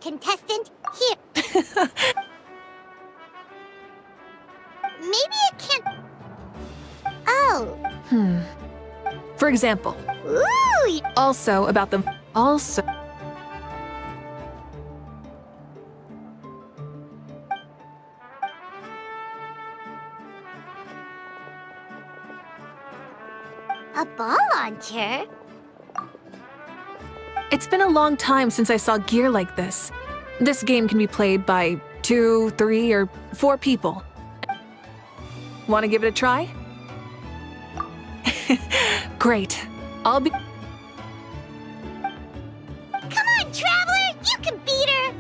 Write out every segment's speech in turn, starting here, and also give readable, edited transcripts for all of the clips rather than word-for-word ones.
contestant. Here. Maybe it can't... Oh. For example. Ooh! Also about the... Also... A ball launcher? It's been a long time since I saw gear like this. This game can be played by 2, 3, or 4 people. Want to give it a try? Great. I'll be... Come on, Traveler! You can beat her!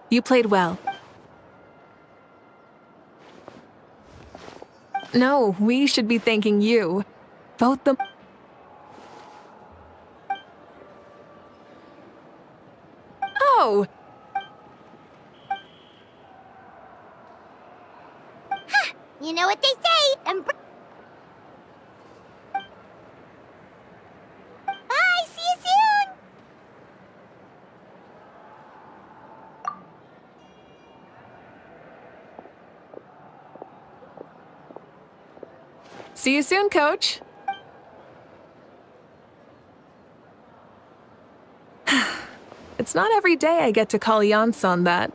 You played well. No, we should be thanking you. Both the... Oh! You know what they say, Bye, see you soon! See you soon, Coach. It's not every day I get to call Yansan that.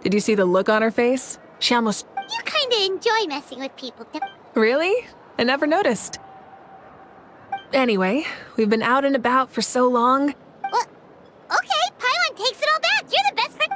Did you see the look on her face? She almost... You kinda enjoy messing with people. Really? I never noticed. Anyway, we've been out and about for so long. Well, okay, Paimon takes it all back. You're the best friend.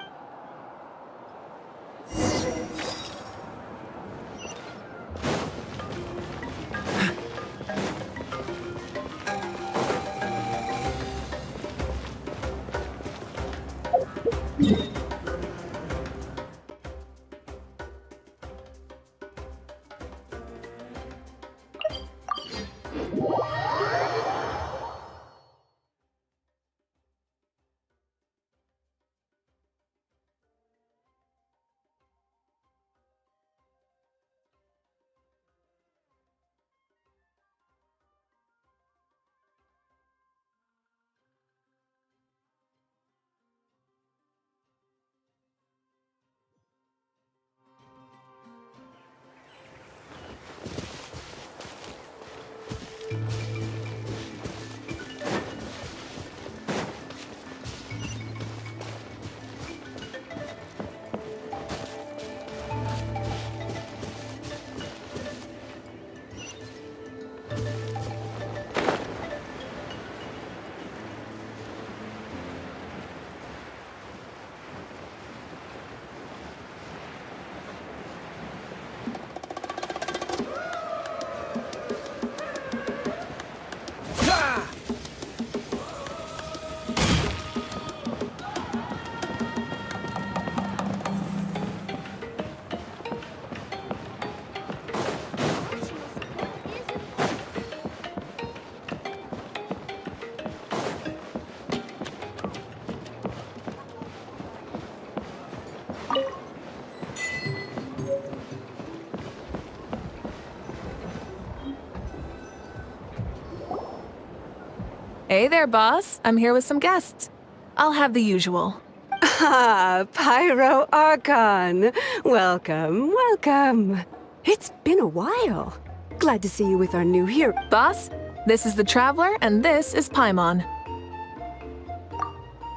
Hey there, boss. I'm here with some guests. I'll have the usual. Ah, Pyro Archon. Welcome, welcome. It's been a while. Glad to see you with our new hero. Boss, this is the Traveler, and this is Paimon.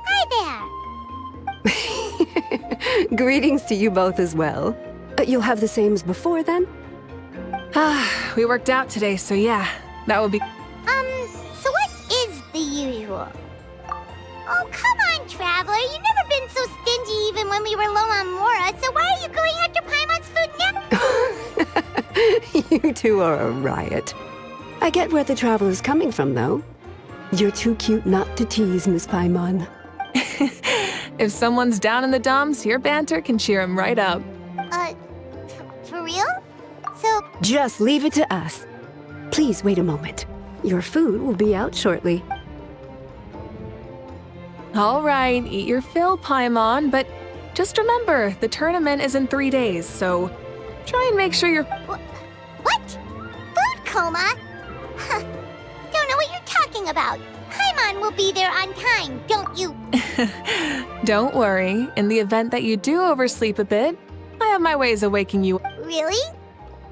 Hi there. Greetings to you both as well. You'll have the same as before then? We worked out today, so yeah, that would be... So what is the usual? Oh, come on, Traveler. You've never been so stingy even when we were low on Mora, so why are you going after Paimon's food now? You two are a riot. I get where the Traveler's coming from, though. You're too cute not to tease, Miss Paimon. If someone's down in the dumps, your banter can cheer him right up. For real? So, Just leave it to us. Please wait a moment. Your food will be out shortly. All right, eat your fill, Paimon, but just remember, the tournament is in 3 days, so try and make sure you're... what? Food coma? Huh. Don't know what you're talking about. Paimon will be there on time, don't you? Don't worry, in the event that you do oversleep a bit, I have my ways of waking you. Really?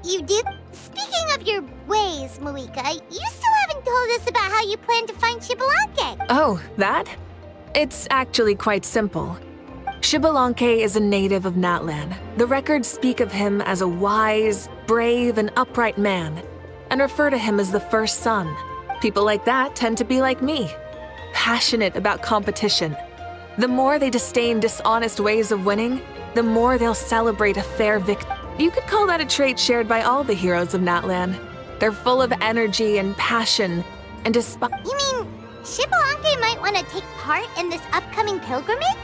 You do? Speaking of your ways, Mavuika, you still haven't told us about how you plan to find Shibalanke. Oh, that? It's actually quite simple. Shibalanke is a native of Natlan. The records speak of him as a wise, brave, and upright man, and refer to him as the first son. People like that tend to be like me, passionate about competition. The more they disdain dishonest ways of winning, the more they'll celebrate a fair victory. You could call that a trait shared by all the heroes of Natlan. They're full of energy and passion, and despite... You mean Shibalanke might want to take part in this upcoming pilgrimage?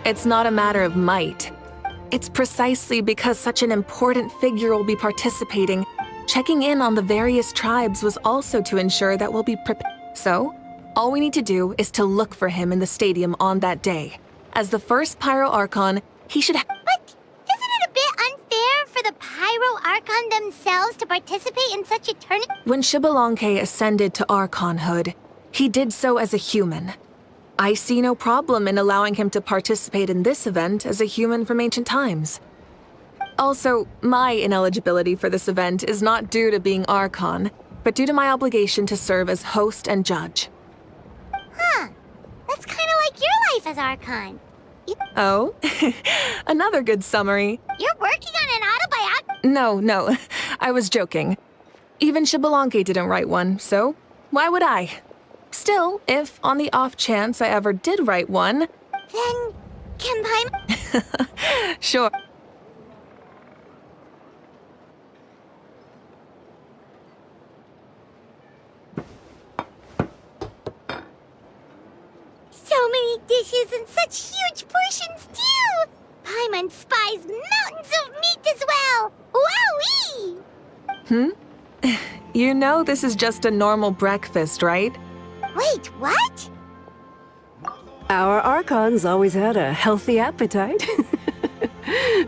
It's not a matter of might. It's precisely because such an important figure will be participating. Checking in on the various tribes was also to ensure that we'll be prepared. So, all we need to do is to look for him in the stadium on that day. As the first Pyro Archon, he should But isn't it a bit unfair for the Pyro Archon themselves to participate in such a tournament? When Shibalanke ascended to Archonhood, he did so as a human. I see no problem in allowing him to participate in this event as a human from ancient times. Also, my ineligibility for this event is not due to being Archon, but due to my obligation to serve as host and judge. Huh. That's kind of like your life as Archon. Oh, another good summary. You're working on an autobiography. No, I was joking. Even Shibalanke didn't write one, so why would I? Still, if on the off chance I ever did write one... Then, can Paimon... Sure. So many dishes and such huge portions, too! Paimon spies mountains of meat as well! Wowee! You know this is just a normal breakfast, right? Wait, what? Our Archons always had a healthy appetite.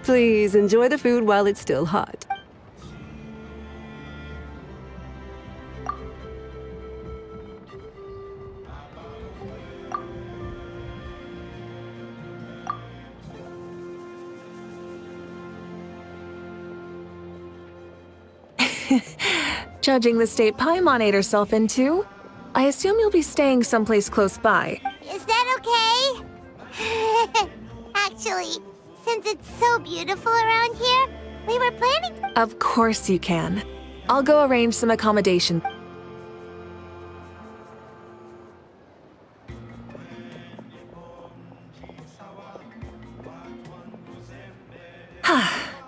Please enjoy the food while it's still hot. Judging the state Paimon ate herself into, I assume you'll be staying someplace close by. Is that okay? Actually, since it's so beautiful around here, we were planning to... Of course you can. I'll go arrange some accommodation.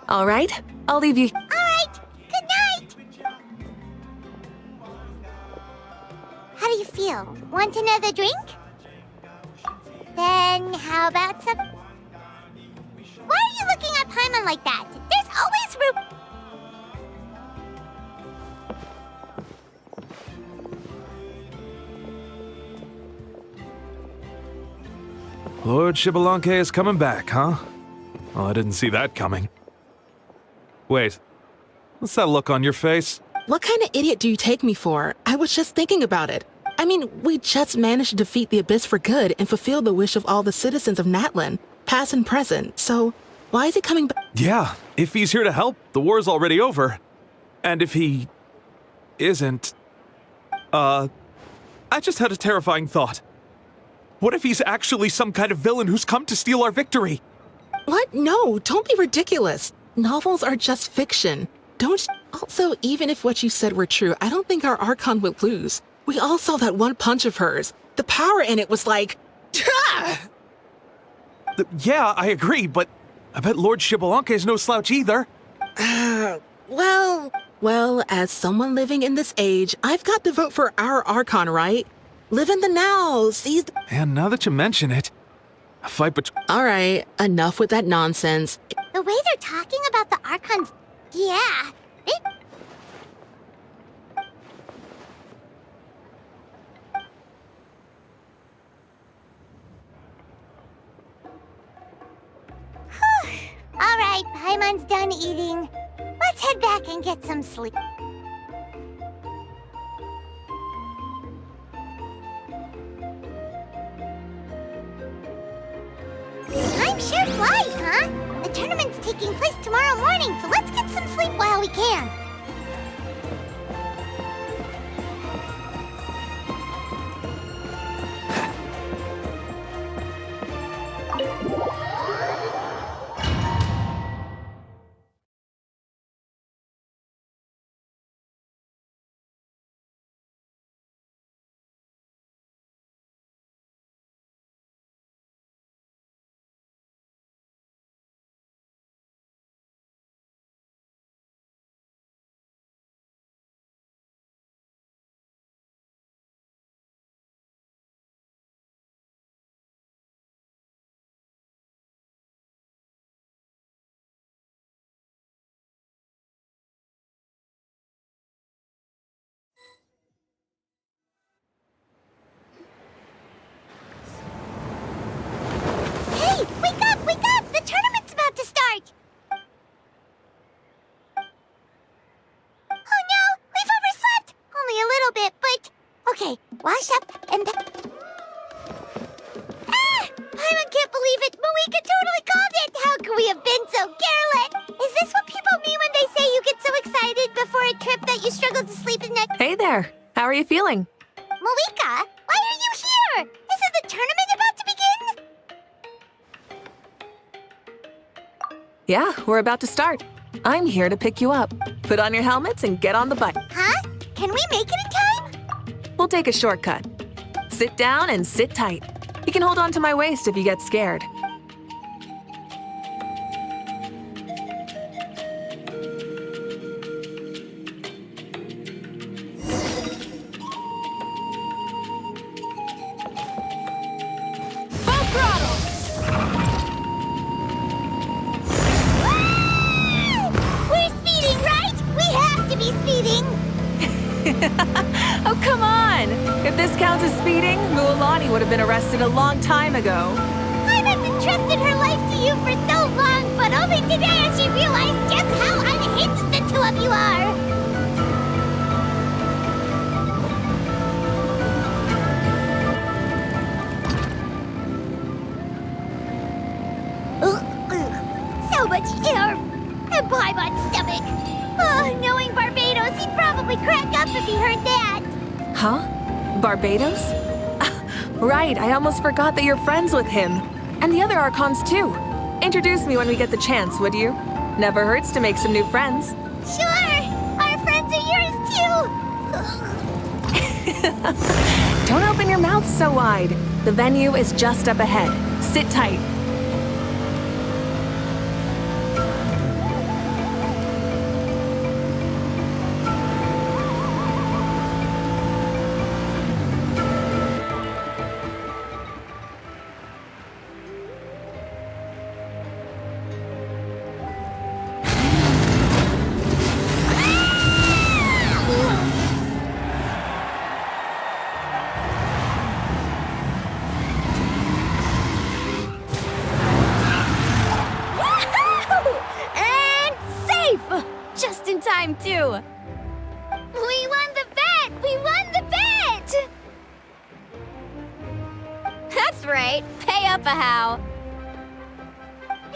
All right, I'll leave you. All right, good night! How do you feel? Want another drink? Then how about some... Why are you looking at Paimon like that? There's always room... Lord Shibalanke is coming back, huh? Oh, I didn't see that coming. Wait, what's that look on your face? What kind of idiot do you take me for? I was just thinking about it. I mean, we just managed to defeat the Abyss for good and fulfill the wish of all the citizens of Natlan, past and present, so why is he coming back? Yeah, if he's here to help, the war's already over. And if he isn't, I just had a terrifying thought. What if he's actually some kind of villain who's come to steal our victory? What? No, don't be ridiculous. Novels are just fiction. Don't. Also, even if what you said were true, I don't think our Archon would lose. We all saw that one punch of hers. The power in it was like... Yeah, I agree, but I bet Lord Xbalanque is no slouch either. Well, as someone living in this age, I've got to vote for our Archon, right? Live in the now, seize the... And now that you mention it, a fight between... All right, enough with that nonsense. The way they're talking about the Archons, yeah. All right, Paimon's done eating. Let's head back and get some sleep. Time sure flies, huh? The tournament's taking place tomorrow morning, so let's get some sleep while we can. Hey, wake up, wake up! The tournament's about to start! Oh no, we've overslept! Only a little bit, but... Okay, wash up and... Ah! Paimon can't believe it! Mavuika totally called it! How could we have been so careless? Is this what people mean when they say you get so excited before a trip that you struggle to sleep in next... Hey there. How are you feeling? Mavuika, why are you here? Isn't the tournament about to begin? Yeah, we're about to start. I'm here to pick you up. Put on your helmets and get on the bike. Huh? Can we make it in time? We'll take a shortcut. Sit down and sit tight. You can hold on to my waist if you get scared. Full throttle! We're speeding, right? We have to be speeding! Oh, come on! If this counts as speeding, Mualani would have been arrested a long time ago. Paimon's entrusted her life to you for so long, but only today has she realized just how unhinged the two of you are! So much air! And Paimon's stomach! Oh, knowing Barbados, he'd probably crack up if he heard that! Huh? Barbados? Right, I almost forgot that you're friends with him. And the other Archons, too. Introduce me when we get the chance, would you? Never hurts to make some new friends. Sure! Our friends are yours, too! Don't open your mouth so wide. The venue is just up ahead. Sit tight. Too. We won the bet! We won the bet! That's right. Pay up a how.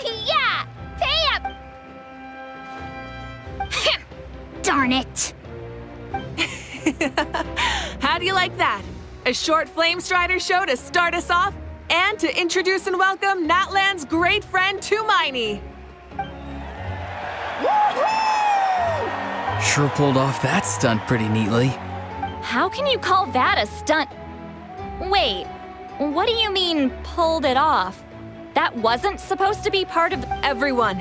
Yeah! Pay up! Darn it! How do you like that? A short Flame Strider show to start us off, and to introduce and welcome Natlan's great friend Tumaini. Sure pulled off that stunt pretty neatly. How can you call that a stunt? Wait, what do you mean, pulled it off? That wasn't supposed to be part of Everyone,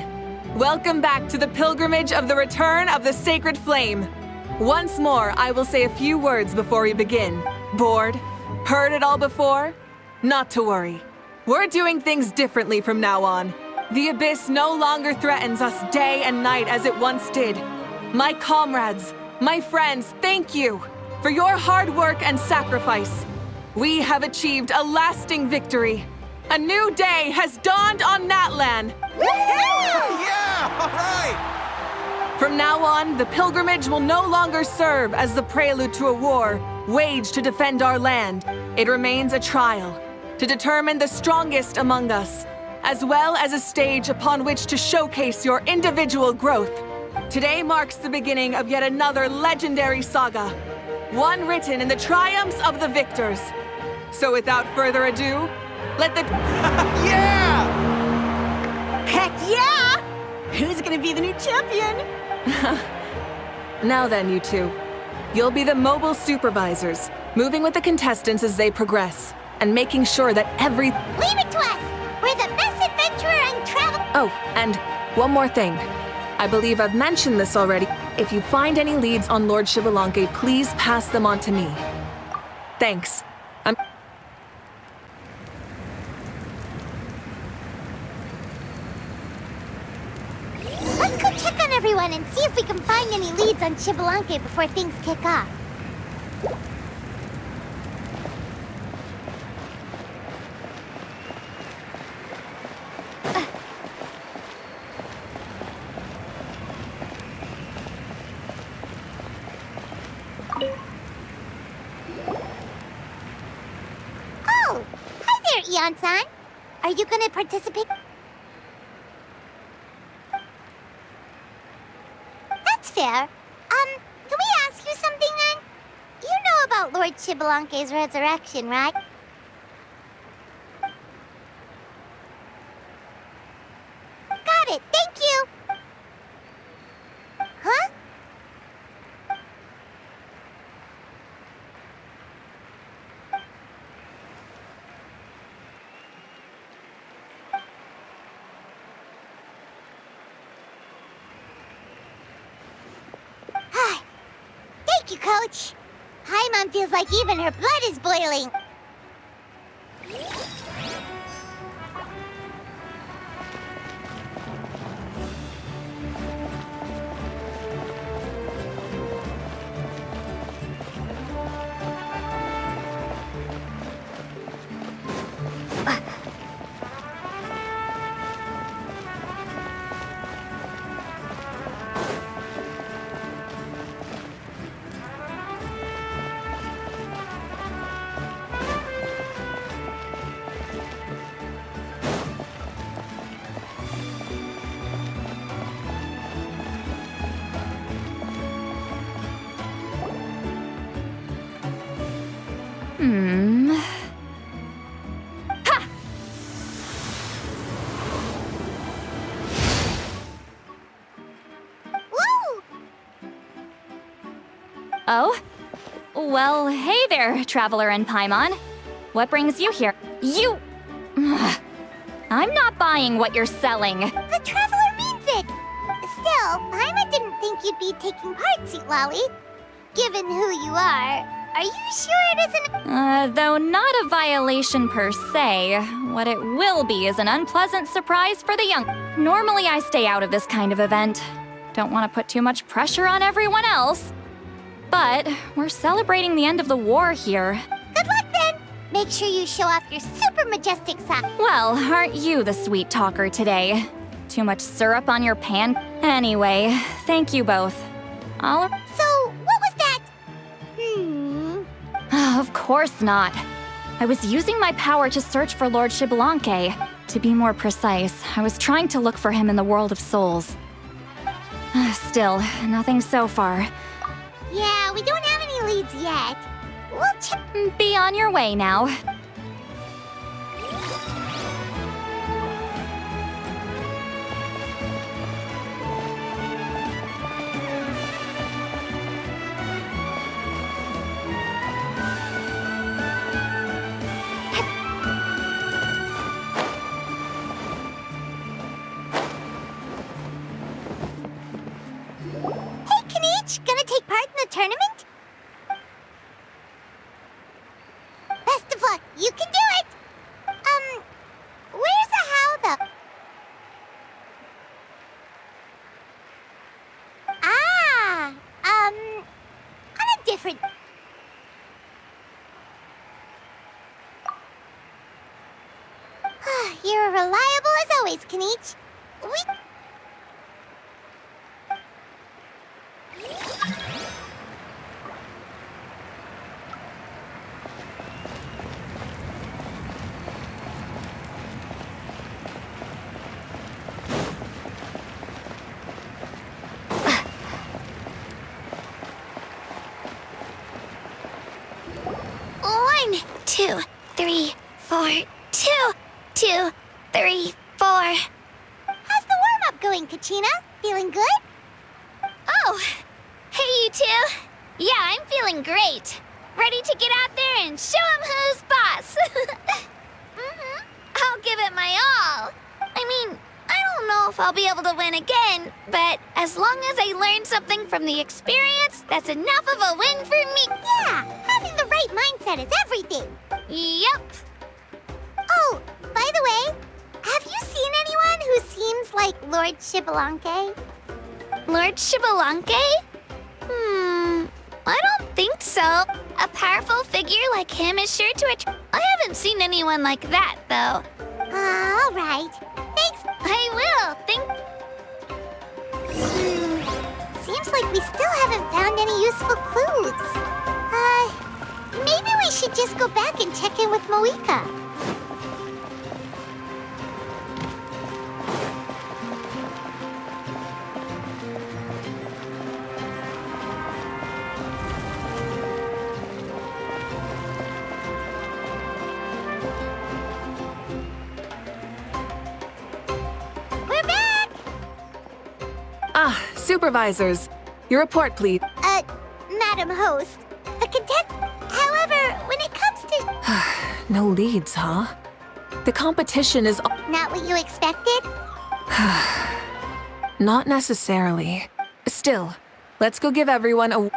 welcome back to the pilgrimage of the return of the sacred flame. Once more, I will say a few words before we begin. Bored? Heard it all before? Not to worry. We're doing things differently from now on. The abyss no longer threatens us day and night as it once did. My comrades, my friends, thank you for your hard work and sacrifice. We have achieved a lasting victory. A new day has dawned on Natlan. Yeah! All right! From now on, the pilgrimage will no longer serve as the prelude to a war waged to defend our land. It remains a trial to determine the strongest among us, as well as a stage upon which to showcase your individual growth. Today marks the beginning of yet another legendary saga, one written in the triumphs of the victors. So without further ado, let the... Yeah! Heck yeah! Who's gonna be the new champion? Now then, you two. You'll be the mobile supervisors, moving with the contestants as they progress, and making sure that every... Leave it to us! We're the best adventurer and travel... Oh, and one more thing. I believe I've mentioned this already. If you find any leads on Lord Shibalanke, please pass them on to me. Thanks. Let's go check on everyone and see if we can find any leads on Shibalanke before things kick off. Oh! Hi there, Eon-san! Are you gonna participate? That's fair. Can we ask you something then? You know about Lord Shibalanke's resurrection, right? Got it, thank you! Huh? Thank you, Coach. Paimon feels like even her blood is boiling. Woo! Oh? Well, hey there, Traveler and Paimon. What brings you here? You... I'm not buying what you're selling. The Traveler means it! Still, Paimon didn't think you'd be taking part, Sweet Lolly. Given who you are you sure it isn't... Though not a violation per se, what it will be is an unpleasant surprise for the young. Normally I stay out of this kind of event. Don't want to put too much pressure on everyone else. But we're celebrating the end of the war here. Good luck then! Make sure you show off your super majestic side. Well, aren't you the sweet talker today? Too much syrup on your pan? Anyway, thank you both. So, what was that? Of course not. I was using my power to search for Lord Xbalanque. To be more precise, I was trying to look for him in the world of souls. Still, nothing so far. Yeah, we don't have any leads yet. We'll check. Be on your way now. Hey, Kanich, gonna take part in the tournament? Best of luck. You can do it. Where's the how though? On a different. You're reliable as always, Kanich. We. One, two, three, four. 2, 2, 3, 4. How's the warm-up going, Kachina? Feeling good? Oh, hey you two. Yeah, I'm feeling great. Ready to get out there and show 'em who's boss. I'll give it my all. I mean, I don't know if I'll be able to win again, but as long as I learn something from the experience, that's enough of a win for me. Yeah, having the right mindset is everything. Yep. Oh, by the way, have you seen anyone who seems like Lord Xbalanque? Lord Xbalanque? I don't think so. A powerful figure like him is sure to attract. I haven't seen anyone like that, though. All right. Thanks. I will. Seems like we still haven't found any useful clues. Maybe we should just go back and check in with Mavuika. Supervisors, your report, please. Madam Host, the however, when it comes to... No leads, huh? The competition is... Not what you expected? Not necessarily. Still, let's go give everyone a...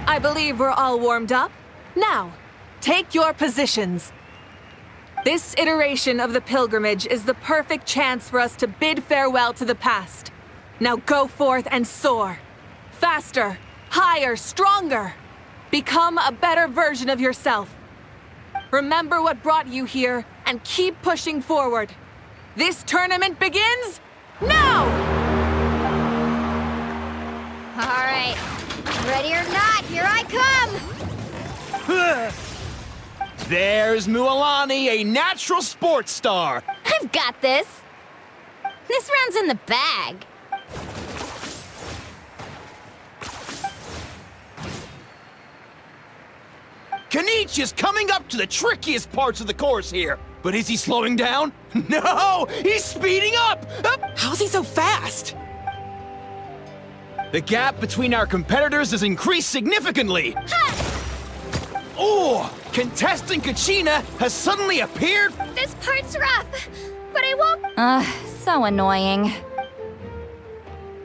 I believe we're all warmed up. Now, take your positions. This iteration of the pilgrimage is the perfect chance for us to bid farewell to the past. Now go forth and soar. Faster, higher, stronger. Become a better version of yourself. Remember what brought you here and keep pushing forward. This tournament begins now! All right. Ready or not, here I come! There's Mualani, a natural sports star. I've got this. This round's in the bag. Kanich is coming up to the trickiest parts of the course here. But is he slowing down? No! He's speeding up! How's he so fast? The gap between our competitors has increased significantly. Oh! Contestant Kachina has suddenly appeared. This part's rough, but I won't. So annoying.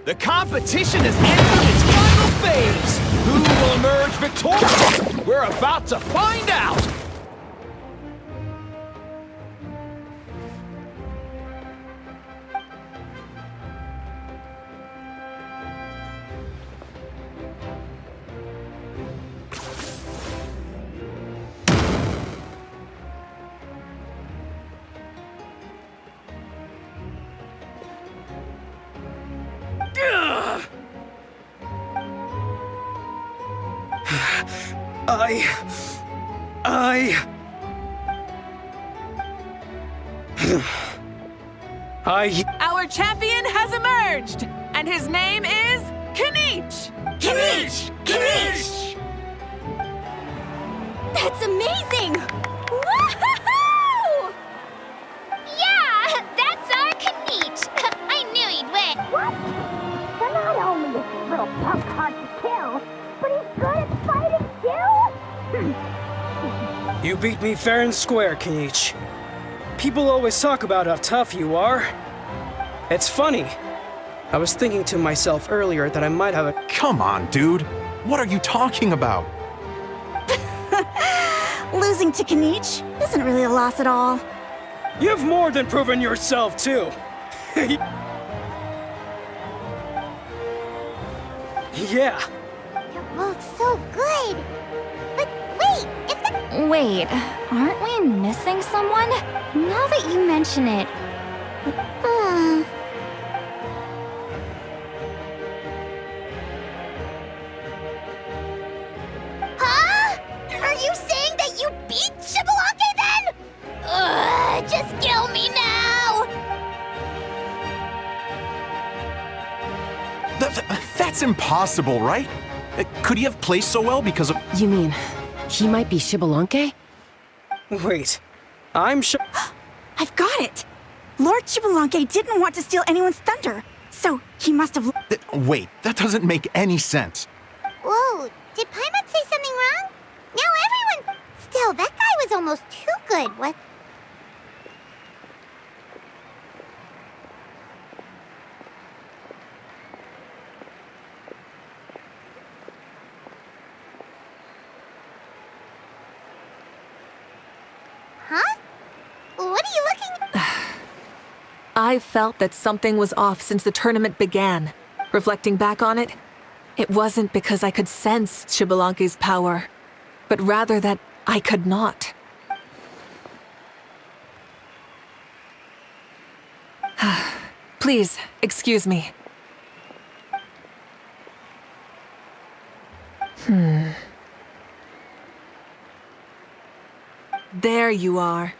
The competition has entered its final phase. Who will emerge victorious? We're about to find out. Our champion has emerged, and his name is Kanich! Kanich! Kanich! That's amazing! Woohoo! Yeah, that's our Kanich. I knew he'd win. What? So not only is this little punk hard to kill, but he's good at fighting too? You beat me fair and square, Kanich. People always talk about how tough you are. It's funny. I was thinking to myself earlier that I might have a... Come on, dude. What are you talking about? Losing to Kanich isn't really a loss at all. You've more than proven yourself, too. Yeah. You're both so good. But wait, if the... Wait, aren't we missing someone? Now that you mention it. Huh? Are you saying that you beat Shibalake then? Ugh, just kill me now! That's impossible, right? Could he have placed so well because of... You mean, he might be Shibalonke? Wait, I'm sure... I've got it! Lord Shibalonke didn't want to steal anyone's thunder, so he must have... Wait, that doesn't make any sense. Whoa, did Paimon say something wrong? Now everyone... Still, that guy was almost too good. What? Huh? What are you looking... I felt that something was off since the tournament began. Reflecting back on it, it wasn't because I could sense Shibalonke's power, but rather that I could not. Please, excuse me. There you are.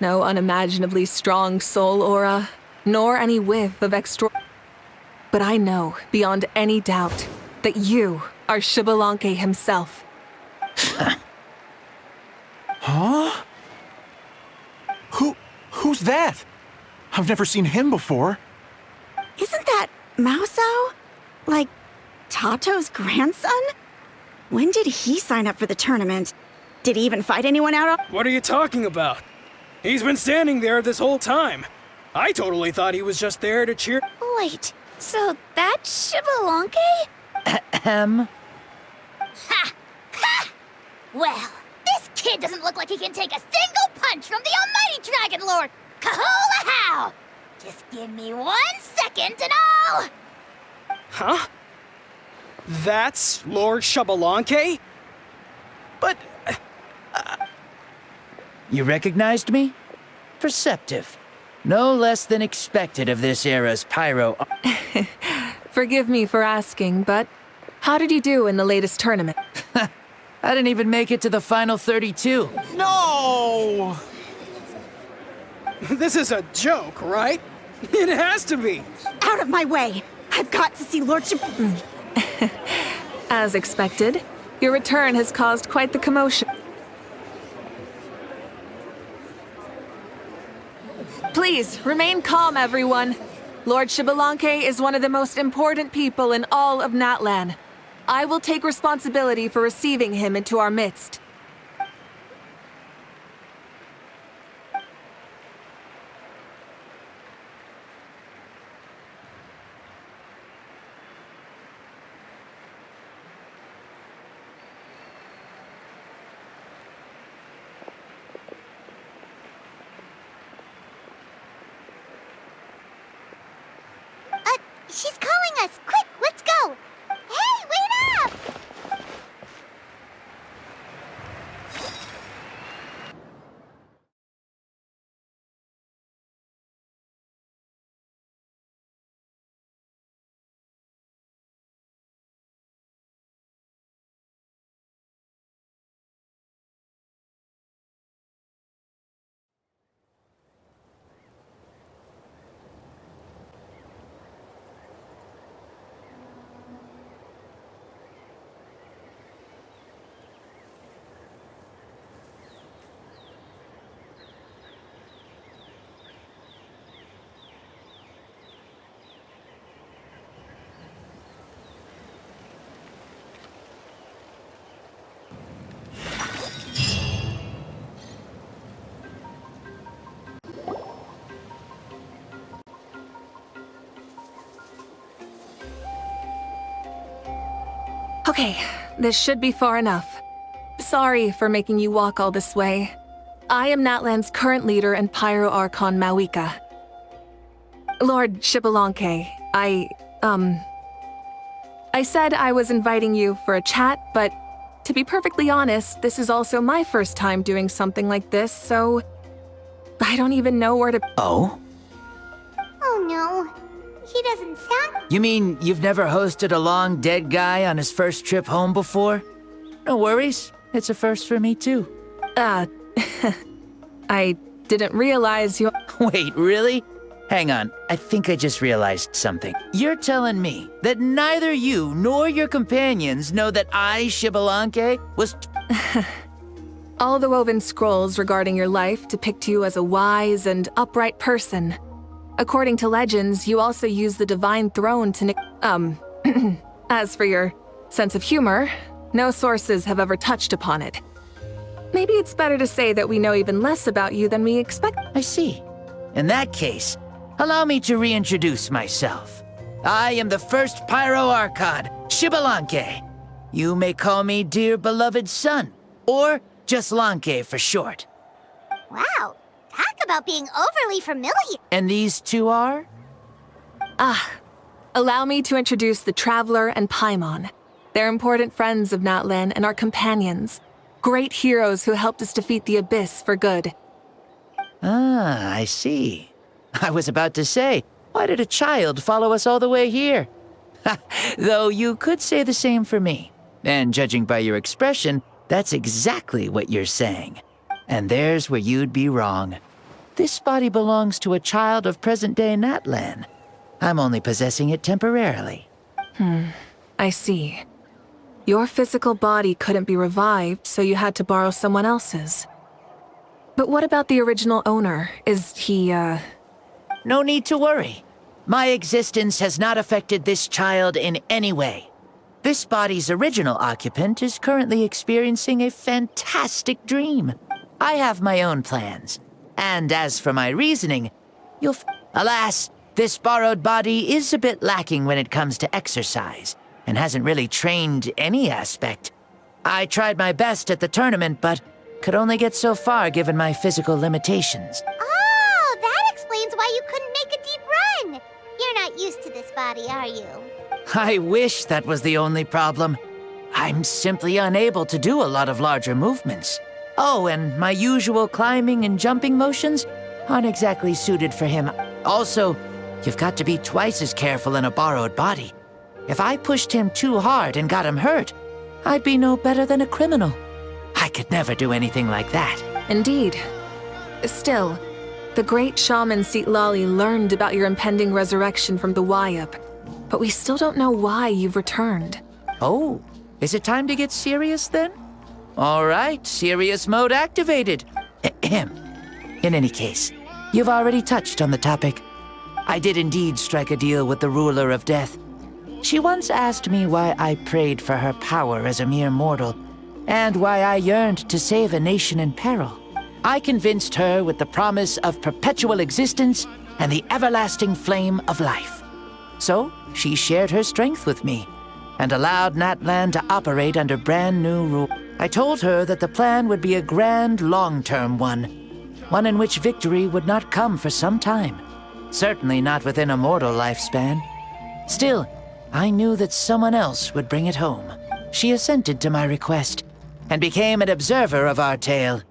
No unimaginably strong soul aura, nor any whiff of extra... But I know, beyond any doubt, that you are Shibalonke himself. Huh? Who's that? I've never seen him before. Isn't that Mauso? Like, Tato's grandson? When did he sign up for the tournament? Did he even fight anyone out? What are you talking about? He's been standing there this whole time. I totally thought he was just there to cheer. Wait, so that's Shibalonke? Ahem. Ha! Ha! Well, this kid doesn't look like he can take a single punch from the almighty Dragon Lord! Kahula how! Just give me 1 second and I'll... Huh? That's Lord Shibalonke? But... You recognized me? Perceptive. No less than expected of this era's pyro... Forgive me for asking, but how did you do in the latest tournament? I didn't even make it to the final 32. No! This is a joke, right? It has to be. Out of my way! I've got to see Lord As expected, your return has caused quite the commotion. Please, remain calm, everyone. Lord Shibalonke is one of the most important people in all of Natlan. I will take responsibility for receiving him into our midst. She's calling us! Quick, let's go! Hey, wait up! Okay, this should be far enough. Sorry for making you walk all this way. I am Natlan's current leader and Pyro Archon Mavuika. Lord Xbalanque, I said I was inviting you for a chat, but to be perfectly honest, this is also my first time doing something like this, so I don't even know where to— Oh? Oh no, he doesn't sound— You mean you've never hosted a long dead guy on his first trip home before? No worries, it's a first for me too. I didn't realize you— Wait, really? Hang on, I think I just realized something. You're telling me that neither you nor your companions know that I, Xbalanque, was— All the woven scrolls regarding your life depict you as a wise and upright person. According to legends, you also use the divine throne to As for your sense of humor, no sources have ever touched upon it. Maybe it's better to say that we know even less about you than we expect. I see. In that case, allow me to reintroduce myself. I am the first Pyro Archon, Xbalanque. You may call me dear beloved son, or just Lanque for short. Wow, talk about being overly familiar. And these two are? Allow me to introduce the Traveler and Paimon. They're important friends of Natlan and our companions. Great heroes who helped us defeat the Abyss for good. Ah, I see. I was about to say, why did a child follow us all the way here? Though you could say the same for me. And judging by your expression, that's exactly what you're saying. And there's where you'd be wrong. This body belongs to a child of present-day Natlan. I'm only possessing it temporarily. I see. Your physical body couldn't be revived, so you had to borrow someone else's. But what about the original owner? Is he, No need to worry. My existence has not affected this child in any way. This body's original occupant is currently experiencing a fantastic dream. I have my own plans. And as for my reasoning, Alas, this borrowed body is a bit lacking when it comes to exercise, and hasn't really trained any aspect. I tried my best at the tournament, but could only get so far given my physical limitations. Oh, that explains why you couldn't make a deep run. You're not used to this body, are you? I wish that was the only problem. I'm simply unable to do a lot of larger movements. Oh, and my usual climbing and jumping motions aren't exactly suited for him. Also, you've got to be twice as careful in a borrowed body. If I pushed him too hard and got him hurt, I'd be no better than a criminal. I could never do anything like that. Indeed. Still, the great shaman Citlali learned about your impending resurrection from the Wayup, but we still don't know why you've returned. Oh, is it time to get serious then? All right, serious mode activated. Ahem. In any case, you've already touched on the topic. I did indeed strike a deal with the ruler of death. She once asked me why I prayed for her power as a mere mortal, and why I yearned to save a nation in peril. I convinced her with the promise of perpetual existence and the everlasting flame of life. So, she shared her strength with me, and allowed Natlan to operate under brand new rules. I told her that the plan would be a grand, long-term one in which victory would not come for some time. Certainly not within a mortal lifespan. Still, I knew that someone else would bring it home. She assented to my request, and became an observer of our tale.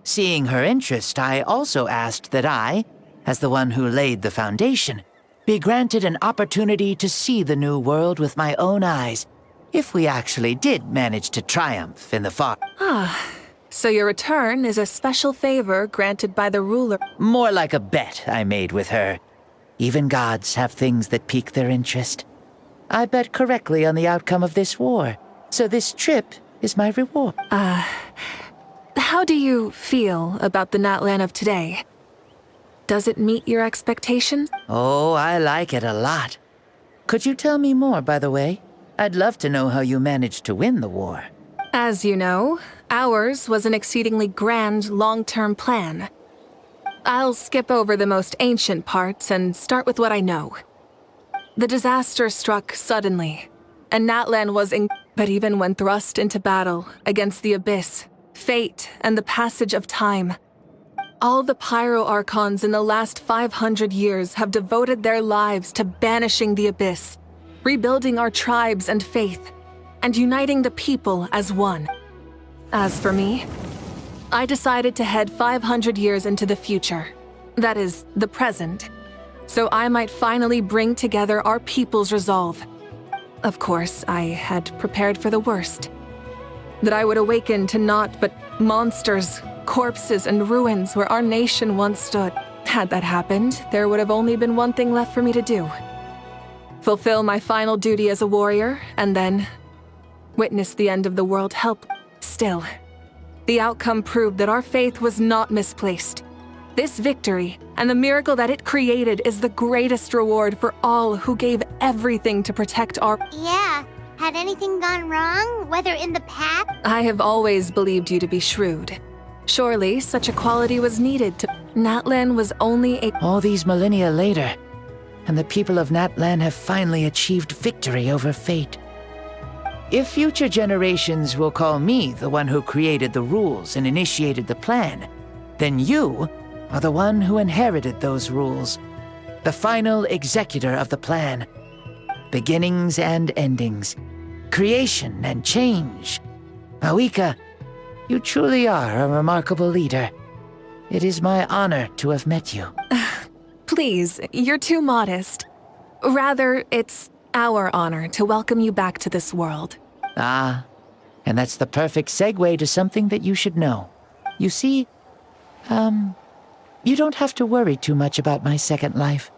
Seeing her interest, I also asked that I, as the one who laid the foundation, be granted an opportunity to see the new world with my own eyes, if we actually did manage to triumph in the far— So your return is a special favor granted by the ruler. More like a bet I made with her. Even gods have things that pique their interest. I bet correctly on the outcome of this war, so this trip is my reward. How do you feel about the Natlan of today? Does it meet your expectations? Oh, I like it a lot. Could you tell me more, by the way? I'd love to know how you managed to win the war. As you know, ours was an exceedingly grand, long-term plan. I'll skip over the most ancient parts and start with what I know. The disaster struck suddenly, and Natlan was But even when thrust into battle against the Abyss, fate, and the passage of time, all the Pyro Archons in the last 500 years have devoted their lives to banishing the Abyss, rebuilding our tribes and faith, and uniting the people as one. As for me, I decided to head 500 years into the future, that is, the present, so I might finally bring together our people's resolve. Of course, I had prepared for the worst. That I would awaken to naught but monsters, corpses, and ruins where our nation once stood. Had that happened, there would have only been one thing left for me to do. Fulfill my final duty as a warrior, and then witness the end of the world help. Still, the outcome proved that our faith was not misplaced. This victory, and the miracle that it created, is the greatest reward for all who gave everything to protect our— Yeah. Had anything gone wrong? Whether in the past? I have always believed you to be shrewd. Surely, such a quality was needed to— Natlan was only a— All these millennia later, and the people of Natlan have finally achieved victory over fate. If future generations will call me the one who created the rules and initiated the plan, then you are the one who inherited those rules, the final executor of the plan. Beginnings and endings, creation and change. Mavuika, you truly are a remarkable leader. It is my honor to have met you. Please, you're too modest. Rather, it's our honor to welcome you back to this world. Ah, and that's the perfect segue to something that you should know. You see, you don't have to worry too much about my second life,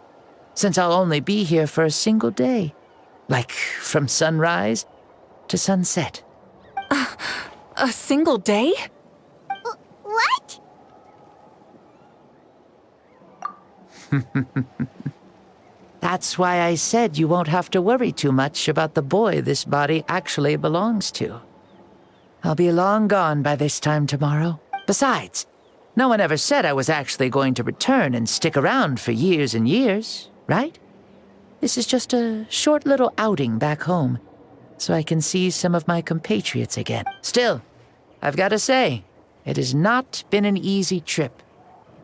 since I'll only be here for a single day. Like, from sunrise to sunset. A single day? What? That's why I said you won't have to worry too much about the boy this body actually belongs to. I'll be long gone by this time tomorrow. Besides, no one ever said I was actually going to return and stick around for years and years, right? This is just a short little outing back home, so I can see some of my compatriots again. Still, I've got to say, it has not been an easy trip.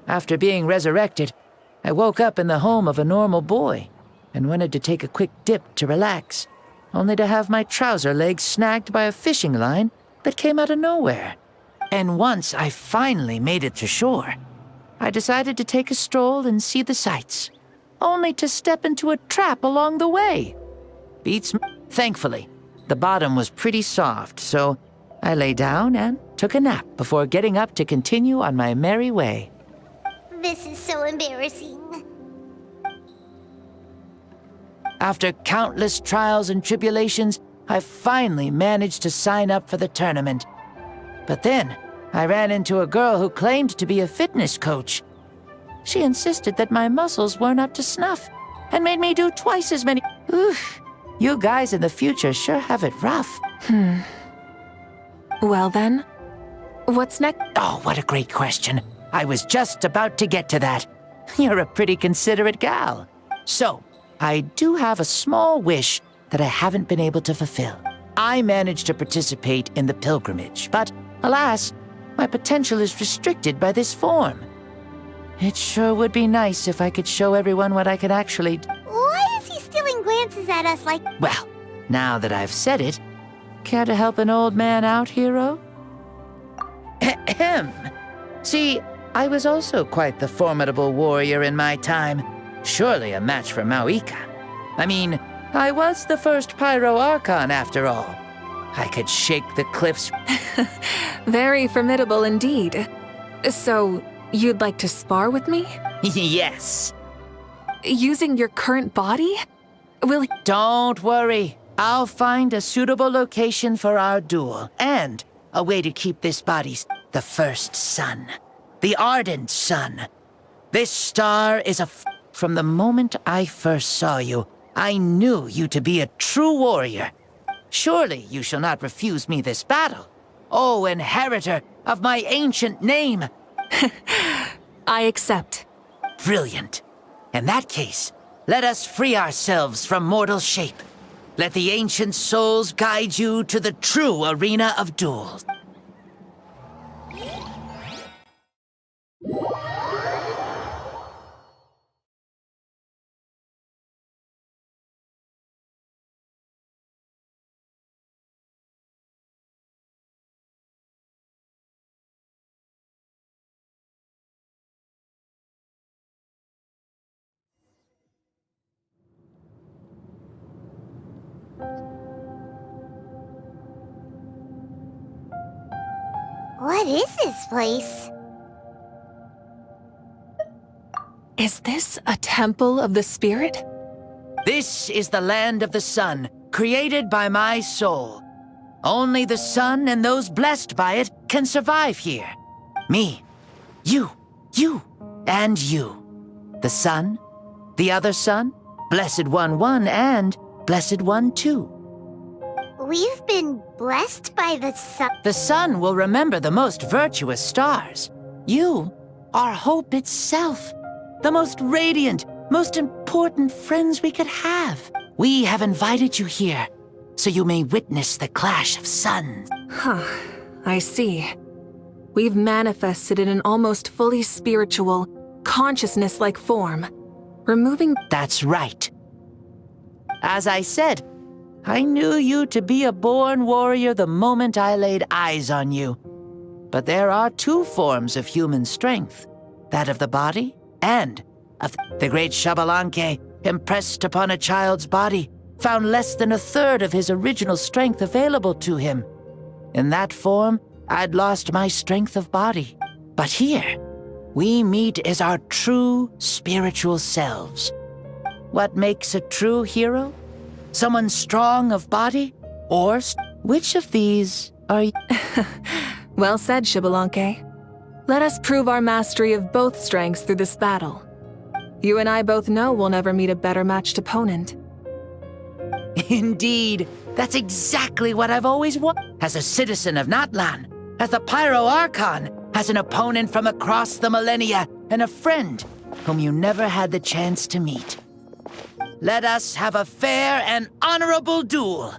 After being resurrected, I woke up in the home of a normal boy and wanted to take a quick dip to relax, only to have my trouser legs snagged by a fishing line that came out of nowhere. And once I finally made it to shore, I decided to take a stroll and see the sights, only to step into a trap along the way. Beats me. Thankfully, the bottom was pretty soft, so I lay down and took a nap before getting up to continue on my merry way. This is so embarrassing. After countless trials and tribulations, I finally managed to sign up for the tournament. But then, I ran into a girl who claimed to be a fitness coach. She insisted that my muscles weren't up to snuff, and made me do twice as many— Oof, you guys in the future sure have it rough. Well then, what's next? Oh, what a great question. I was just about to get to that. You're a pretty considerate gal. So, I do have a small wish that I haven't been able to fulfill. I managed to participate in the pilgrimage, but alas, my potential is restricted by this form. It sure would be nice if I could show everyone what I can actually do. Why is he stealing glances at us like— Well, now that I've said it, care to help an old man out, hero? Ahem. See, I was also quite the formidable warrior in my time. Surely a match for Mavuika. I mean, I was the first Pyro Archon after all. I could shake the cliffs. Very formidable indeed. So, you'd like to spar with me? Yes. Using your current body? Will— Don't worry. I'll find a suitable location for our duel, and a way to keep this body— the first sun. The ardent sun. This star is From the moment I first saw you, I knew you to be a true warrior. Surely you shall not refuse me this battle, O inheritor of my ancient name. I accept. Brilliant. In that case, let us free ourselves from mortal shape. Let the ancient souls guide you to the true arena of duels. What is this place? Is this a temple of the spirit? This is the land of the sun, created by my soul. Only the sun and those blessed by it can survive here. Me, you, and you. The sun, the other sun, Blessed One 1, and Blessed One 2. We've been blessed by the sun. The sun will remember the most virtuous stars. You are hope itself. The most radiant, most important friends we could have. We have invited you here, so you may witness the clash of suns. Huh, I see. We've manifested in an almost fully spiritual, consciousness-like form, removing— That's right. As I said, I knew you to be a born warrior the moment I laid eyes on you. But there are two forms of human strength, that of the body and of the great Xbalanque, impressed upon a child's body, found less than a third of his original strength available to him. In that form, I'd lost my strength of body. But here, we meet as our true spiritual selves. What makes a true hero? Someone strong of body? Or which of these are you? Well said, Xbalanque. Let us prove our mastery of both strengths through this battle. You and I both know we'll never meet a better matched opponent. Indeed, that's exactly what I've always wanted. As a citizen of Natlan, as the Pyro Archon, as an opponent from across the millennia, and a friend whom you never had the chance to meet. Let us have a fair and honorable duel.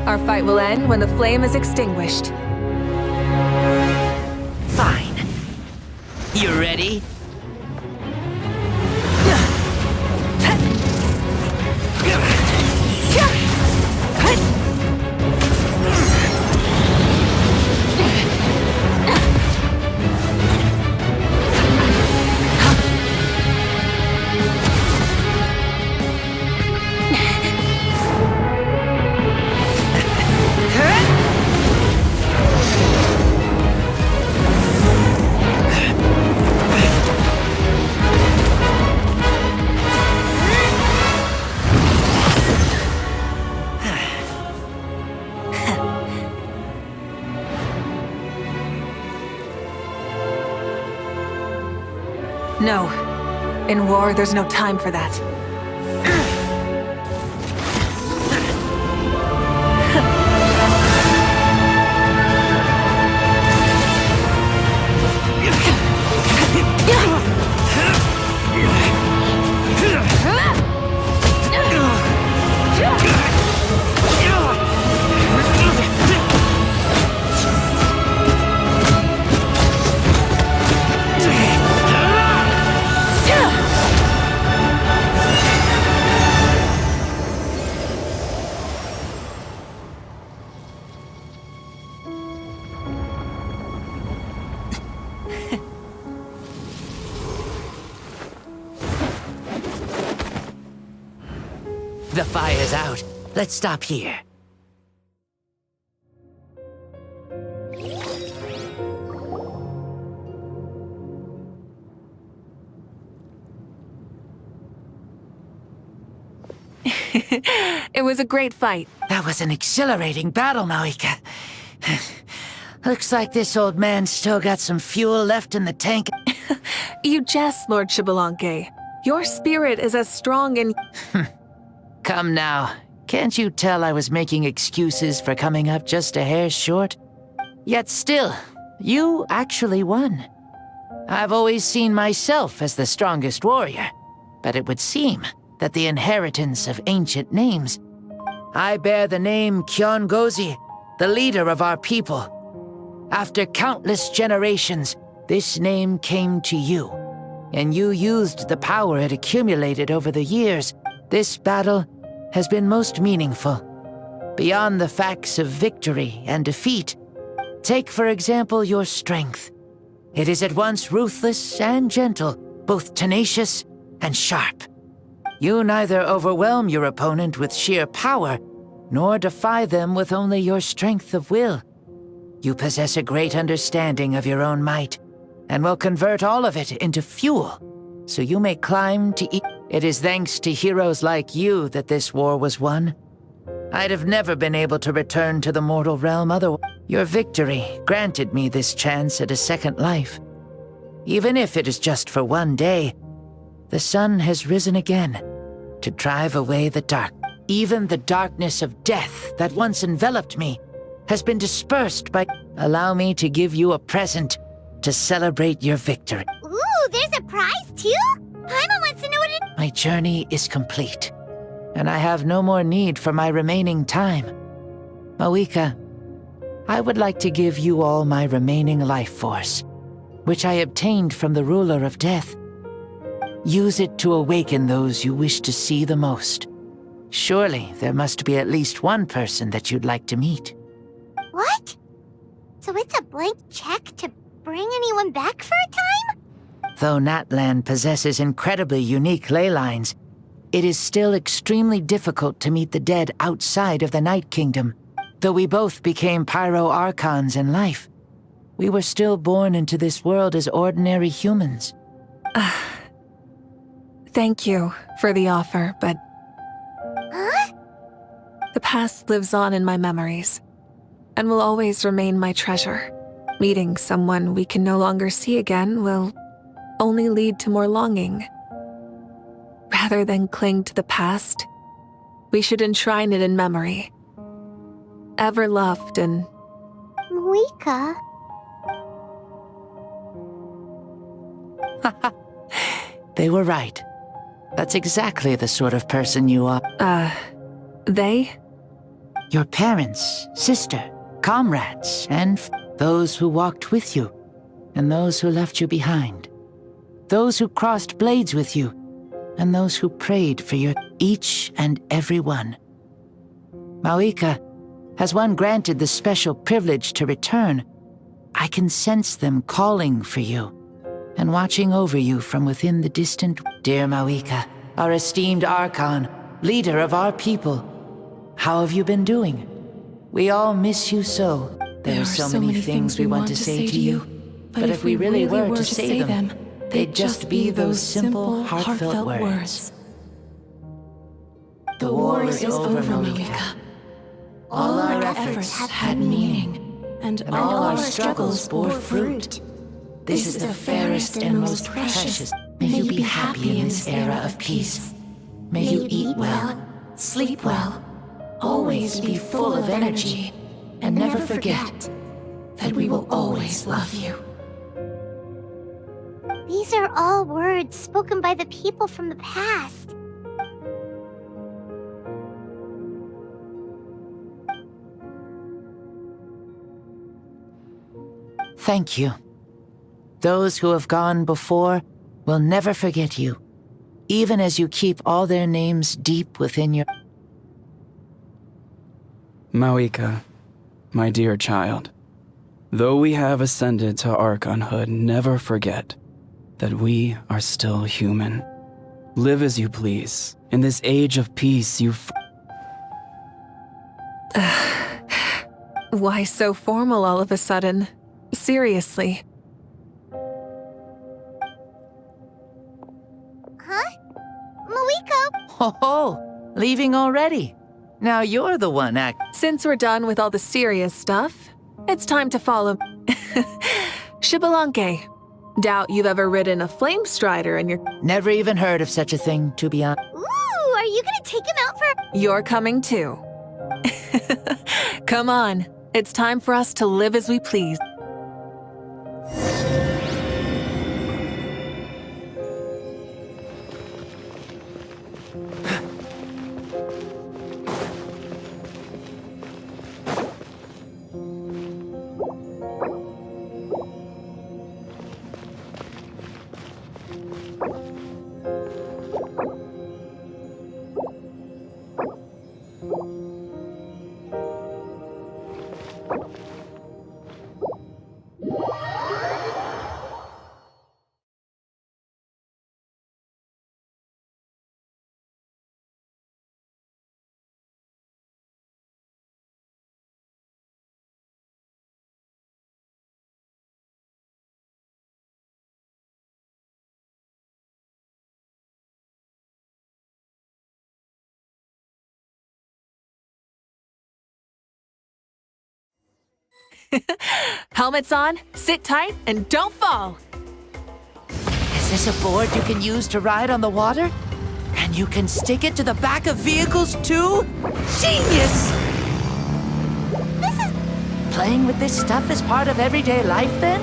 Our fight will end when the flame is extinguished. Fine. You ready? No. In war, there's no time for that. The fire's out. Let's stop here. It was a great fight. That was an exhilarating battle, Mavuika. Looks like this old man's still got some fuel left in the tank. You jest, Lord Xbalanque. Your spirit is as strong and— Come now. Can't you tell I was making excuses for coming up just a hair short? Yet still, you actually won. I've always seen myself as the strongest warrior, but it would seem that the inheritance of ancient names. I bear the name Kiongozi, the leader of our people. After countless generations, this name came to you, and you used the power it accumulated over the years. This battle has been most meaningful. Beyond the facts of victory and defeat, take for example your strength. It is at once ruthless and gentle, both tenacious and sharp. You neither overwhelm your opponent with sheer power, nor defy them with only your strength of will. You possess a great understanding of your own might, and will convert all of it into fuel, so you may climb to eat. It is thanks to heroes like you that this war was won. I'd have never been able to return to the mortal realm otherwise. Your victory granted me this chance at a second life. Even if it is just for one day, the sun has risen again to drive away the dark. Even the darkness of death that once enveloped me has been dispersed by... Allow me to give you a present to celebrate your victory. Ooh, there's a prize too? Paimon wants to know what it... My journey is complete, and I have no more need for my remaining time. Mavuika, I would like to give you all my remaining life force, which I obtained from the ruler of death. Use it to awaken those you wish to see the most. Surely there must be at least one person that you'd like to meet. What? So it's a blank check to bring anyone back for a time? Though Natlan possesses incredibly unique ley lines, it is still extremely difficult to meet the dead outside of the Night Kingdom. Though we both became Pyro Archons in life, we were still born into this world as ordinary humans. Thank you for the offer, but... Huh? The past lives on in my memories, and will always remain my treasure. Meeting someone we can no longer see again will only lead to more longing. Rather than cling to the past, we should enshrine it in memory. Ever loved and... Mavuika? They were right. That's exactly the sort of person you are. They? Your parents, sister, comrades, and those who walked with you, and those who left you behind. Those who crossed blades with you, and those who prayed for your each and every one. Mavuika, has one granted the special privilege to return, I can sense them calling for you, and watching over you from within the distant... Dear Mavuika, our esteemed Archon, leader of our people, how have you been doing? We all miss you so. There are so many things we want to say to you, but if we really were to say them, they'd just be those simple, heartfelt words. The war is over, Mavuika. All our efforts had meaning, and all our struggles bore fruit. This is the fairest and most precious. May you be happy in this era of peace. May you eat well, sleep well, always be full of energy, and never forget that we will always love you. These are all words spoken by the people from the past. Thank you. Those who have gone before will never forget you, even as you keep all their names deep within your... Mavuika, my dear child, though we have ascended to Archonhood, never forget that we are still human. Live as you please. In this age of peace, Why so formal all of a sudden? Seriously. Huh? Mavuika? Oh, leaving already? Now you're the one Since we're done with all the serious stuff, it's time to follow... Xbalanque. Doubt you've ever ridden a flame strider in your... Never even heard of such a thing, to be honest. Ooh, are you gonna take him out for... you're coming too. Come on, it's time for us to live as we please. Helmets on, sit tight, and don't fall! Is this a board you can use to ride on the water? And you can stick it to the back of vehicles too? Genius! Playing with this stuff is part of everyday life then?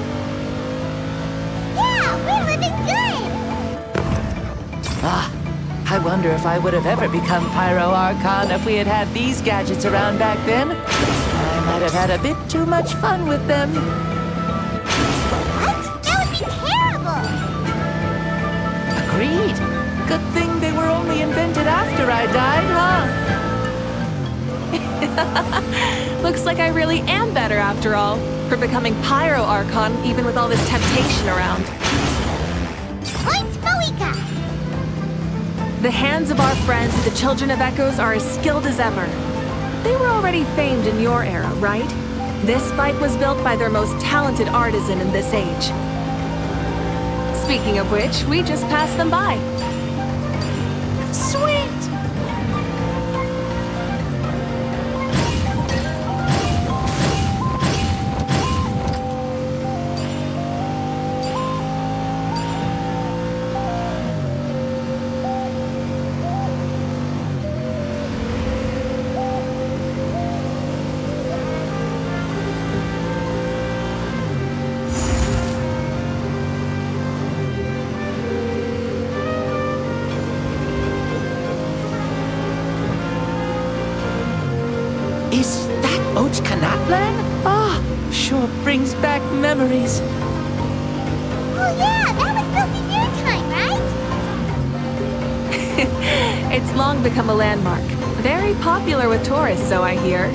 Yeah, we're living good! Ah, I wonder if I would have ever become Pyro Archon if we had had these gadgets around back then. I might have had a bit too much fun with them. What? That would be terrible! Agreed. Good thing they were only invented after I died, huh? Looks like I really am better after all, for becoming Pyro Archon even with all this temptation around. Point Mavuika! The hands of our friends, the Children of Echoes, are as skilled as ever. They were already famed in your era, right? This bike was built by their most talented artisan in this age. Speaking of which, we just passed them by. Sweet! Is that Ochkanatlan? Ah, sure brings back memories. Oh yeah, that was built in your time, right? It's long become a landmark. Very popular with tourists, so I hear.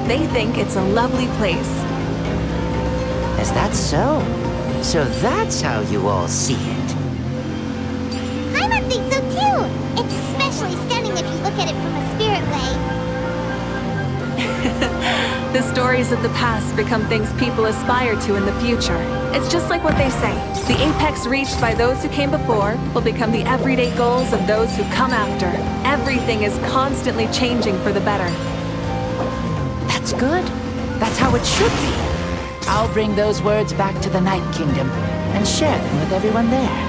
They think it's a lovely place. Is that so? So that's how you all see it. Paimon thinks so too! It's especially stunning if you look at it from a spirit way. The stories of the past become things people aspire to in the future. It's just like what they say. The apex reached by those who came before will become the everyday goals of those who come after. Everything is constantly changing for the better. That's good. That's how it should be. I'll bring those words back to the Night Kingdom and share them with everyone there.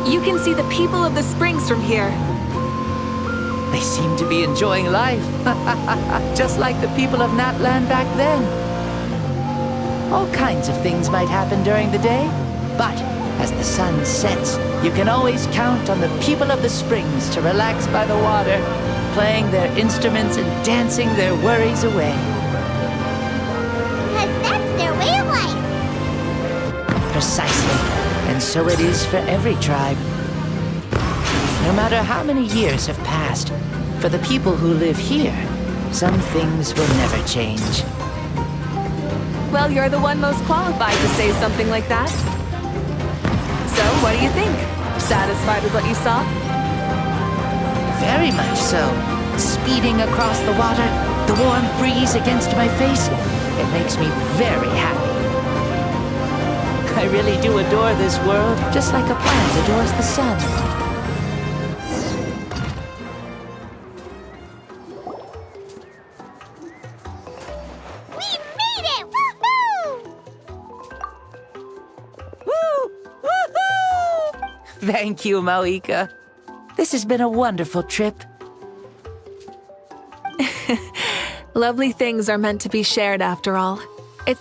You can see the people of the springs from here. They seem to be enjoying life, just like the people of Natlan back then. All kinds of things might happen during the day, but as the sun sets, you can always count on the people of the springs to relax by the water, playing their instruments and dancing their worries away. Because that's their way of life. Precisely. And so it is for every tribe. No matter how many years have passed, for the people who live here, some things will never change. Well, you're the one most qualified to say something like that. So, what do you think? Satisfied with what you saw? Very much so. Speeding across the water, The warm breeze against my face, it makes me very happy. I really do adore this world, just like a plant adores the sun. We made it! Woohoo! Woo! Woohoo! Thank you, Mavuika. This has been a wonderful trip. Lovely things are meant to be shared after all. It's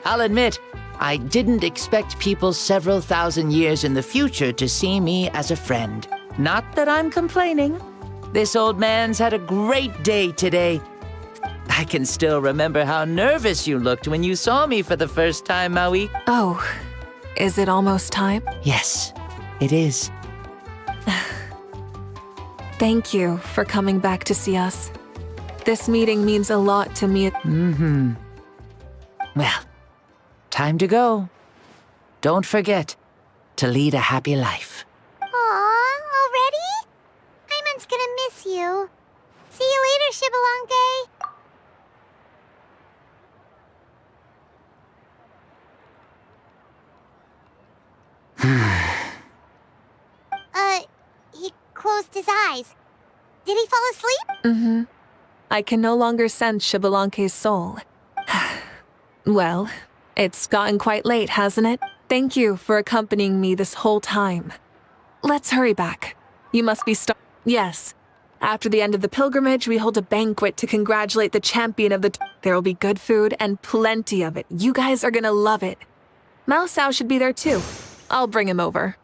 I'll admit, I didn't expect people several thousand years in the future to see me as a friend. Not that I'm complaining. This old man's had a great day today. I can still remember how nervous you looked when you saw me for the first time, Mavuika. Oh, is it almost time? Yes, it is. Thank you for coming back to see us. This meeting means a lot to me. Well, time to go. Don't forget to lead a happy life. Aw, already? Hyman's gonna miss you. See you later, Shibalonke. He closed his eyes. Did he fall asleep? I can no longer sense Shibalonke's soul. Well, it's gotten quite late, hasn't it? Thank you for accompanying me this whole time. Let's hurry back. You must be Yes. After the end of the pilgrimage, we hold a banquet to congratulate the champion of the There will be good food and plenty of it. You guys are gonna love it. Mao Sao should be there too. I'll bring him over.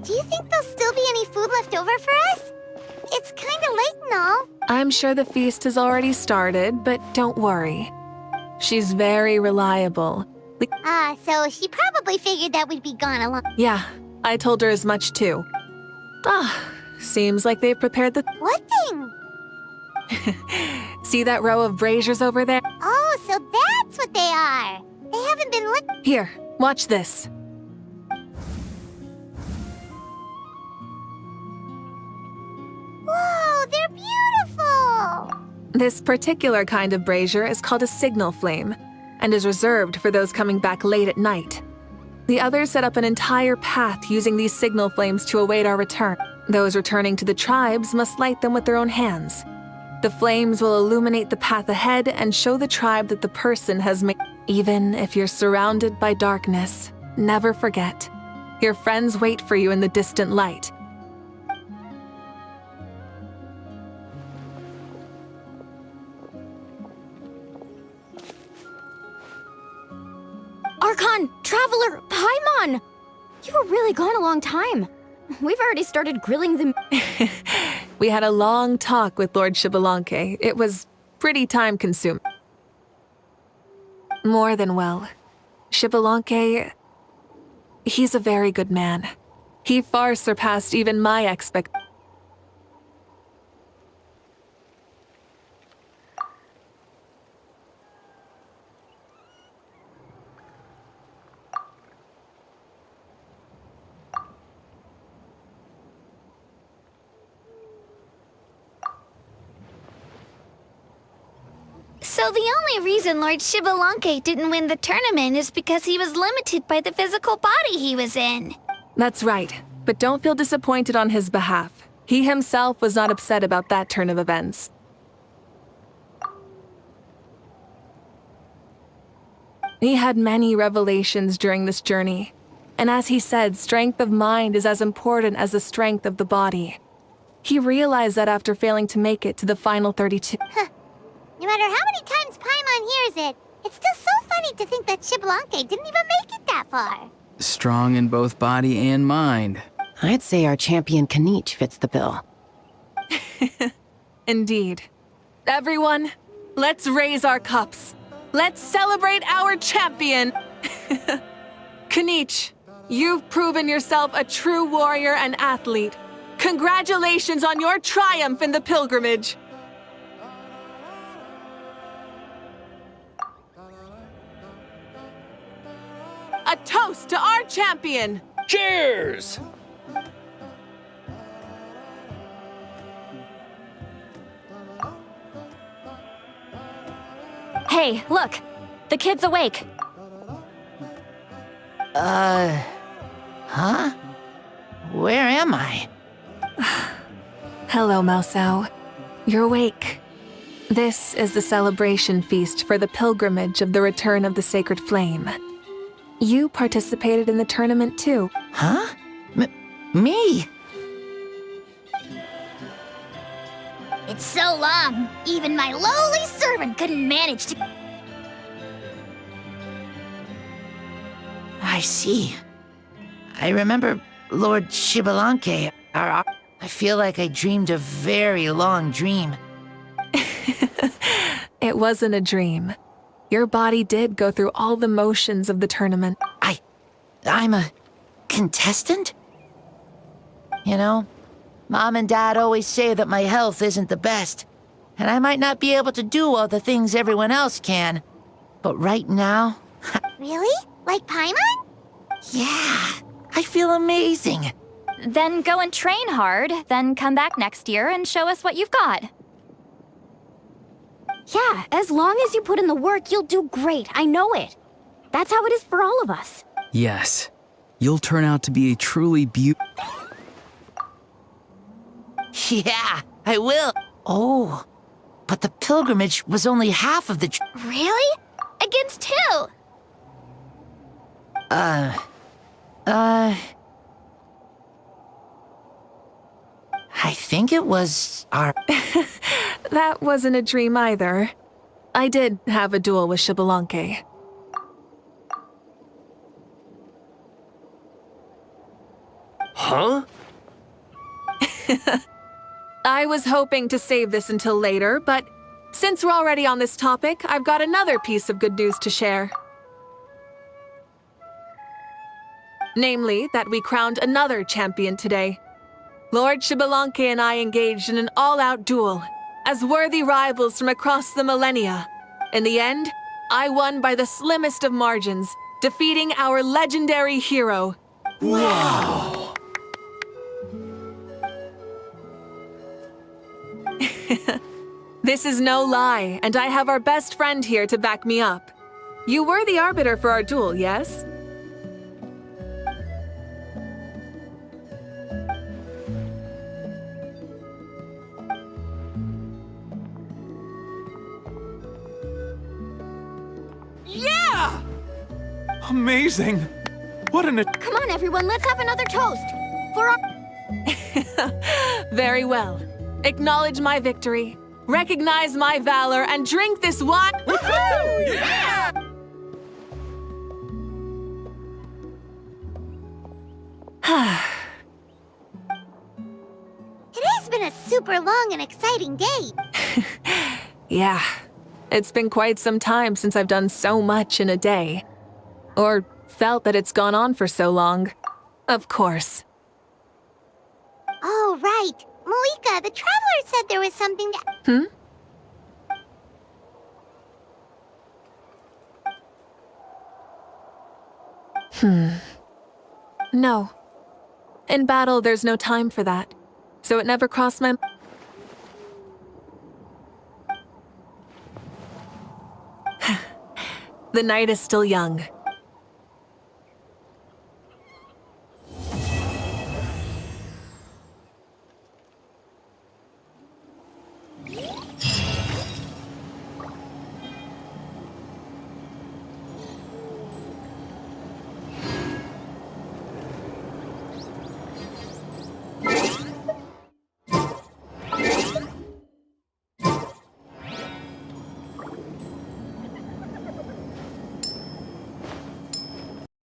Do you think there'll still be any food left over for us? It's kinda late and all. I'm sure the feast has already started, but don't worry. She's very reliable. So she probably figured that we'd be gone a long... Yeah, I told her as much too. Seems like they've prepared the... What thing? See that row of braziers over there? Oh, so that's what they are. They haven't been lit... Here, watch this. Whoa, they're beautiful! This particular kind of brazier is called a signal flame, and is reserved for those coming back late at night. The others set up an entire path using these signal flames to await our return. Those returning to the tribes must light them with their own hands. The flames will illuminate the path ahead and show the tribe that the person has made. Even if you're surrounded by darkness, never forget. Your friends wait for you in the distant light. Archon, Traveler, Paimon! You were really gone a long time. We've already started grilling them. We had a long talk with Lord Shibalonke. It was pretty time-consuming. More than well. Shibalonke, he's a very good man. He far surpassed even my expectations. So the only reason Lord Shibalanke didn't win the tournament is because he was limited by the physical body he was in. That's right, but don't feel disappointed on his behalf. He himself was not upset about that turn of events. He had many revelations during this journey, and as he said, strength of mind is as important as the strength of the body. He realized that after failing to make it to the final 32. No matter how many times Paimon hears it, it's still so funny to think that Shibalanke didn't even make it that far. Strong in both body and mind. I'd say our champion Kanich fits the bill. Indeed. Everyone, let's raise our cups. Let's celebrate our champion! Kanich, you've proven yourself a true warrior and athlete. Congratulations on your triumph in the pilgrimage! A toast to our champion! Cheers! Hey, look! The kid's awake. Huh? Where am I? Hello, Mausau. You're awake. This is the celebration feast for the pilgrimage of the return of the sacred flame. You participated in the tournament too. Huh? Me? It's so long, even my lowly servant couldn't manage to... I see. I remember Lord Shibalanke. I feel like I dreamed a very long dream. It wasn't a dream. Your body did go through all the motions of the tournament. I'm a contestant? You know, Mom and Dad always say that my health isn't the best, and I might not be able to do all the things everyone else can. But right now... Really? Like Paimon? Yeah, I feel amazing. Then go and train hard, then come back next year and show us what you've got. Yeah, as long as you put in the work, you'll do great. I know it. That's how it is for all of us. Yes. You'll turn out to be a truly beautiful... Yeah, I will. Oh, but the pilgrimage was only half of the... Really? Against who? I think it was our... That wasn't a dream either. I did have a duel with Shibalanke. Huh? I was hoping to save this until later, but since we're already on this topic, I've got another piece of good news to share. Namely, that we crowned another champion today. Lord Shibalanke and I engaged in an all-out duel, as worthy rivals from across the millennia. In the end, I won by the slimmest of margins, defeating our legendary hero. Wow! This is no lie, and I have our best friend here to back me up. You were the arbiter for our duel, yes? Yeah! Amazing! What an... Come on, everyone, let's have another toast. For our... Very well. Acknowledge my victory, recognize my valor, and drink this wine. Woohoo! Yeah! Today's been a super long and exciting day. Yeah, it's been quite some time since I've done so much in a day. Or felt that it's gone on for so long. Of course. Oh, right. Mavuika, the Traveler said there was something to... No. In battle, there's no time for that. So it never crossed my... The night is still young,